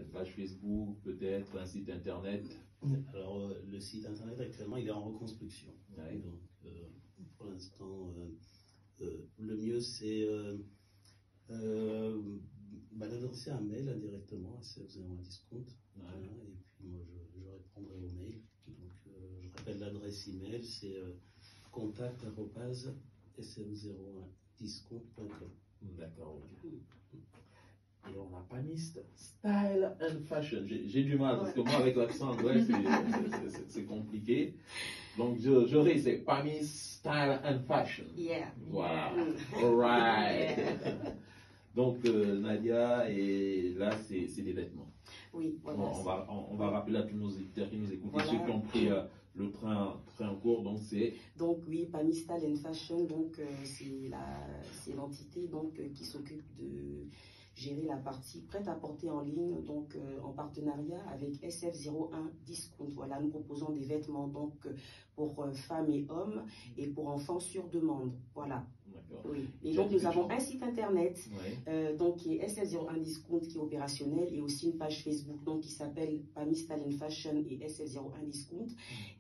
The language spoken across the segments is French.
une page Facebook, peut-être un site internet? Alors, le site internet actuellement, il est en reconstruction. Ouais. Donc, pour l'instant, le mieux, c'est d'adresser un mail directement à CF01 Discount. Ouais. Voilà, et puis, moi, je répondrai au mail. Donc, je rappelle l'adresse email, c'est contact@sf01discount.com. D'accord, ok. Et on n'a pas mis Style and Fashion. J'ai du mal parce que moi, avec l'accent anglais, c'est compliqué. Donc, j'aurais, c'est pas mis Style and Fashion. Yeah. Voilà. Yeah. All right. Yeah. Donc, Nadia, et là, c'est des vêtements. Oui, voilà. Bon, on va rappeler à tous nos éditeurs qui nous écoutent, Voilà. ceux qui ont pris le train en cours, donc c'est... Donc oui, Pami Style and Fashion, donc c'est l'entité donc qui s'occupe de gérer la partie prêt-à-porter en ligne, donc en partenariat avec SF01 Discount. Voilà, nous proposons des vêtements donc pour femmes et hommes et pour enfants sur demande. Voilà. Oui. Et donc nous avons un site internet donc qui est SF01 Discount qui est opérationnel et aussi une page Facebook donc qui s'appelle Pami Style and Fashion et SF01 Discount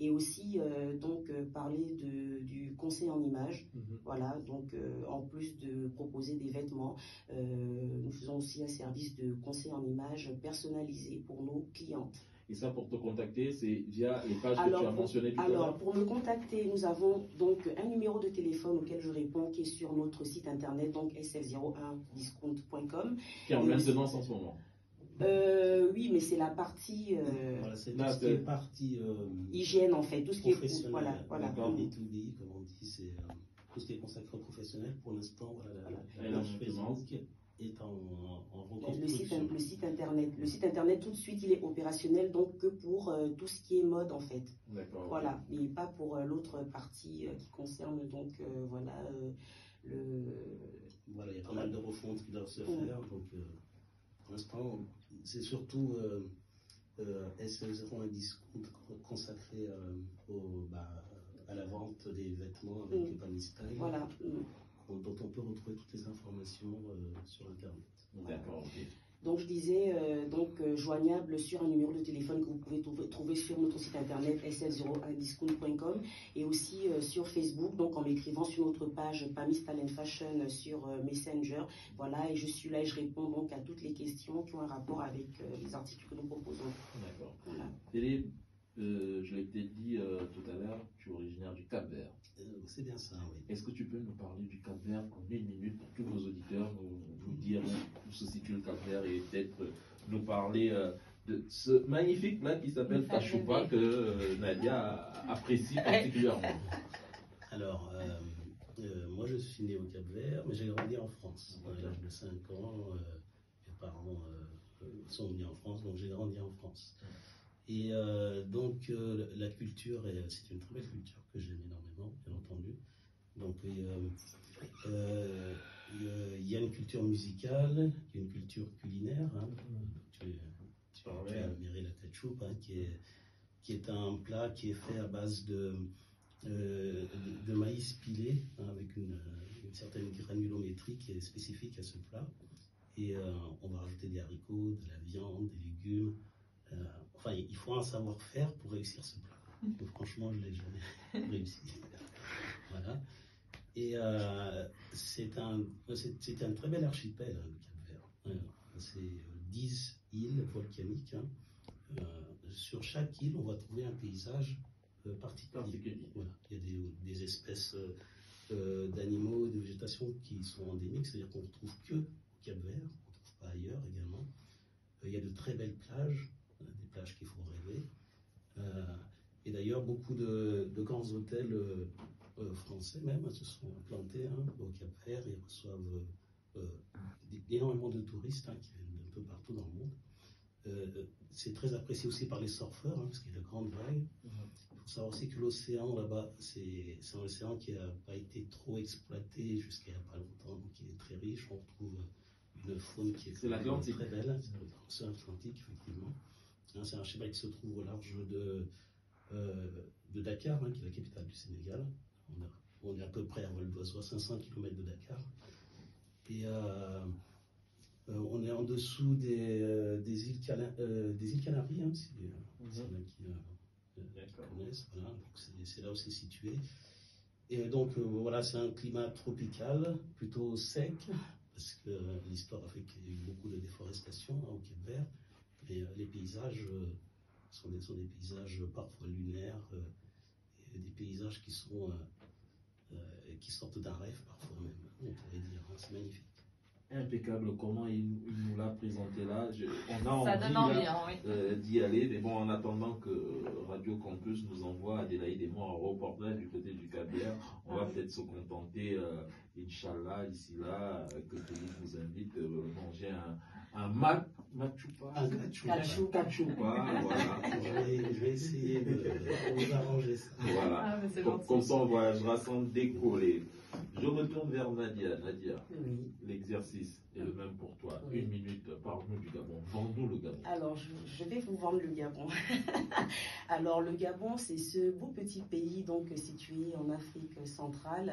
et aussi donc parler du conseil en images. Voilà, donc en plus de proposer des vêtements, nous faisons aussi un service de conseil en images personnalisé pour nos clientes. Et ça, pour te contacter, c'est via les pages que tu as mentionnées tout à l'heure? Alors, pour me contacter, nous avons donc un numéro de téléphone auquel je réponds qui est sur notre site internet, donc sf01discount.com. Qui est en maintenance en ce moment? Oui, mais c'est la partie... Voilà, c'est tout ce qui est partie... hygiène, en fait, tout ce qui est... Voilà. B2B, comme on dit, c'est tout ce qui est consacré aux professionnels. Pour l'instant, voilà, la page Facebook est en reconstruction. Le site internet tout de suite il est opérationnel donc que pour tout ce qui est mode en fait. D'accord. Voilà, mais pas pour l'autre partie qui concerne donc voilà Voilà, il y a pas mal de refontes qui doivent se faire. Donc pour l'instant c'est surtout SF01 Discount consacré à la vente des vêtements avec Pami Style. Voilà. Dont on peut retrouver toutes les informations sur Internet. D'accord, ok. Donc je disais, joignable sur un numéro de téléphone que vous pouvez trouver sur notre site internet sf01discount.com et aussi sur Facebook, donc en m'écrivant sur notre page Pami Style and Fashion sur Messenger. Voilà, et je suis là et je réponds donc à toutes les questions qui ont un rapport avec les articles que nous proposons. D'accord. Voilà. Philippe, je l'ai peut-être dit tout à l'heure, tu es originaire du Cap-Vert. C'est bien ça, oui. Est-ce que tu peux nous parler du Cap-Vert en une minute pour tous nos auditeurs, nous dire où se situe le Cap-Vert et peut-être nous parler de ce magnifique plat qui s'appelle Tachoupa que Nadia apprécie particulièrement? Alors, moi je suis né au Cap-Vert, mais j'ai grandi en France. À l'âge de 5 ans, mes parents sont venus en France, donc j'ai grandi en France. Et donc la culture, c'est une très belle culture que j'aime énormément, bien entendu. Donc il y a une culture musicale, il y a une culture culinaire. Hein. Tu as admiré la tchoupa, hein, qui est un plat qui est fait à base de maïs pilé, hein, avec une certaine granulométrie qui est spécifique à ce plat. Et on va rajouter des haricots, de la viande, des légumes. Enfin, il faut un savoir-faire pour réussir ce plat. Donc, franchement, je ne l'ai jamais réussi. Voilà. Et c'est un très bel archipel, hein, le Cap-Vert. C'est 10 îles volcaniques. Hein. Sur chaque île, on va trouver un paysage particulier. Voilà. Il y a des espèces d'animaux, de végétation qui sont endémiques, c'est-à-dire qu'on ne retrouve que au Cap-Vert, on ne trouve pas ailleurs également. Il y a de très belles plages, des plages qui font rêver. Et d'ailleurs, beaucoup de grands hôtels français même se sont implantés au Cap-Vert et reçoivent énormément de touristes qui viennent d'un peu partout dans le monde. C'est très apprécié aussi par les surfeurs, parce qu'il y a de grandes vagues. Il faut savoir aussi que l'océan là-bas, c'est un océan qui n'a pas été trop exploité jusqu'à il n'y a pas longtemps, donc il est très riche. On retrouve une faune qui est très belle. C'est l'Atlantique, effectivement. C'est un archipel qui se trouve au large de Dakar, qui est la capitale du Sénégal. On est à peu près à vol d'oiseau, 500 km de Dakar. Et on est en dessous des îles îles Canaries, hein, c'est là qui D'accord. connaissent, voilà, donc c'est là où c'est situé. Et donc voilà, c'est un climat tropical, plutôt sec, parce que l'histoire a fait qu'il y a eu beaucoup de déforestation au Cap-Vert. Et les paysages sont des paysages parfois lunaires, et des paysages qui sortent d'un rêve parfois même, on pourrait dire, hein, c'est magnifique. Impeccable comment il nous l'a présenté là. On a Ça donne envie, hein, oui. d'y aller, mais bon, en attendant que Radio Campus nous envoie Adélaïde et moi un reportage du côté du Cap-Vert, on va peut-être se contenter, Inch'Allah, ici là, que Félix nous invite manger un machupa. Un Cachupa, voilà. Je vais essayer de vous arranger ça. Voilà. Ah, mais c'est gentil. Comme ça, on voyagera sans décoller. Je retourne vers Nadia. Nadia, Oui. l'exercice est le même pour toi. Oui. 1 minute, parle-nous du Gabon. Vends-nous le Gabon. Alors, je vais vous vendre le Gabon. Alors, le Gabon, c'est ce beau petit pays donc situé en Afrique centrale.